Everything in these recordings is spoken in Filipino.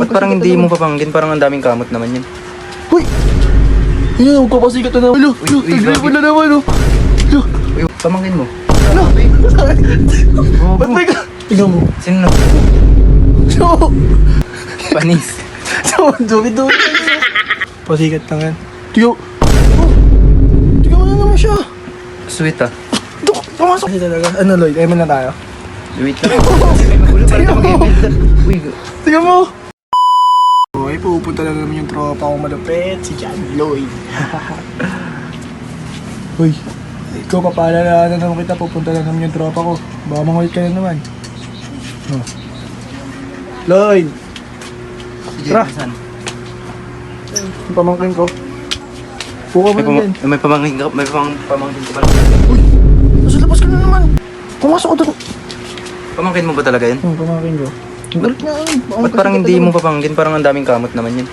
Ba't parang hindi mo papangkin? Parang ang daming kamot naman yun. Uy! Yan, magpapasikat na naman. Lo, nag-level na naman, oh. Lo, Uy, pamangkin mo. ano? Ba't may ka? Tingnan mo. Sino na? So, Panis. so, dumi-dumi. Pasikat lang yan. Tiyo. Oh, tingnan mo na naman siya. Sweet ah. Pumasok. Kasi talaga. Ano, Lloyd? ML na tayo. Wait lang. Magulo pa rin mag-email. Uy, Tingnan mo. Okay, pupunta na naman yung tropa ko malupit, si John Lloyd. Uy, ikaw papaalala na naman kita, pupunta na naman yung tropa ko. Baka mangulit ka na naman. Oh. Lloyd! Tara! Jameson. Yung pamangkin ko. Puka mo na din. May pamangkin ka, pamangkin ka pala. Uy! Nasa labas ka na naman. Pumasok ko doon. Pamangkin mo ba talaga yun? Pamangkin ko. Ang galit na. Ba't parang hindi mo papangkin? Parang ang daming kamot naman yun.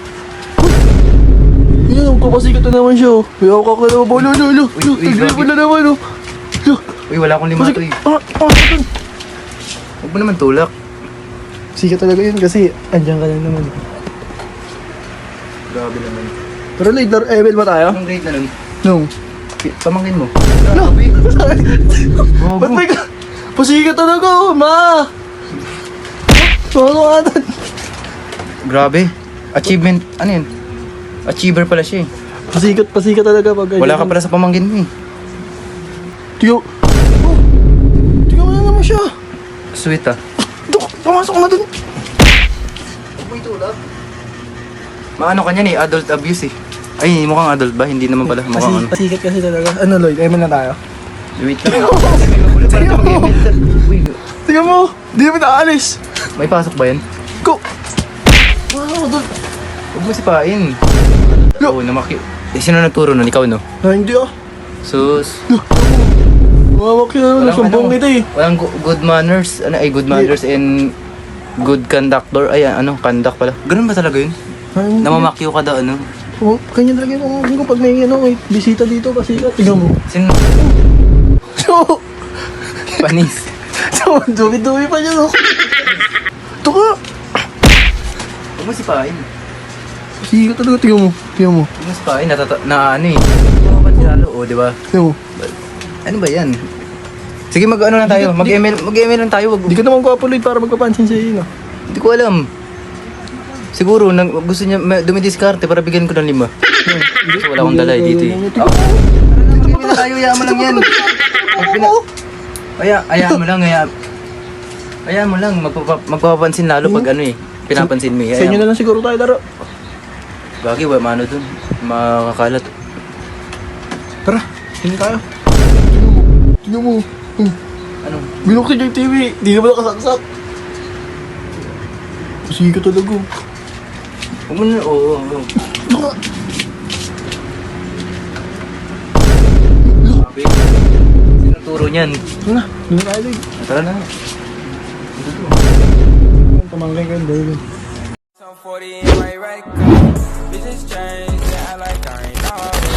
Yan, kapasikat na naman siya. Kaya ako ka naman. Lo. Nag-level na naman, oh. Lo. Uy, wala akong limato eh. Doon. Huwag mo naman tulak. Sikat talaga yun kasi andyan ka lang naman. Grabe naman. Pero late, ML ba tayo? Anong grade na nun? No. Pamangkin mo. Ano? Ba't Ba't may ka? Pasikat talaga, oh, ma! Ano ka doon? Grabe. Achievement, ano yun? Achiever pala siya eh. Pasikat talaga pag Wala ka pala sa pamangkin mo eh. Tiyo. Oh, tingnan mo na naman siya. Sweet ah. Pumasok na doon. Huwag mo itulak. Maano ka niyan eh, adult abuse eh. Ay, mukhang adult ba? Hindi naman pala. Mukhang ano. Pasikat kasi talaga. Ano, Lloyd? ML na tayo. Wait lang. Magulo pa rin mag-email. Uy, Tingnan mo. Di naman nakaalis. may pasok ba yan? Go. Wow, doon. Huwag mo sipain. Lo. Oo, namaki. Eh, sino nagturo nun? Ikaw no? Hindi ah. Sus. Mawawak yun naman. Sumbong kita eh. Walang good manners. Ano ay good manners and good conductor. Ay, ano, conduct pala. Ganun ba talaga yun? Namamakyo ka daw, ano? Oh, kanya talaga yung pamangkin ko pag may ano, may bisita dito kasi tingnan mo. Sino? So, Panis. so, dumi-dumi pa niya, no? Ito ka! Huwag mo sipain. Sige ka talaga, tingnan mo. Huwag mo sipain. Na ano eh. Mapapansin lalo, oh, di ba? Tingnan mo. Ano ba yan? Sige, mag-ano lang tayo. Mag-ML lang tayo. Hindi ka naman kapuloy para magpapansin sa iyo, no? Hindi ko alam. Siguro, gusto niya dumidiskarte para bigyan ko ng 5. Kasi wala akong dalay dito eh. Mag-ML na tayo, hayaan mo lang yan. Hayaan mo lang, hayaan mo lang. Magpapansin lalo pag ano eh. Pinapansin mo eh. Sa inyo na lang siguro tayo laro. Bagay, wala mano dun. Makakalat. Tara, hindi tayo. Tingnan mo. Ano? Binuksan niya yung TV. Di naman nakasaksak. Sige ka talaga. Huwag mo na, oo. Ito ka. Sabi. Sino turo niyan? Ito na, hindi na tayo doon. Tara na. Pamangkin ka yun, David. I'm 40 in my right car. Bitches change, yeah, I like I ain't always.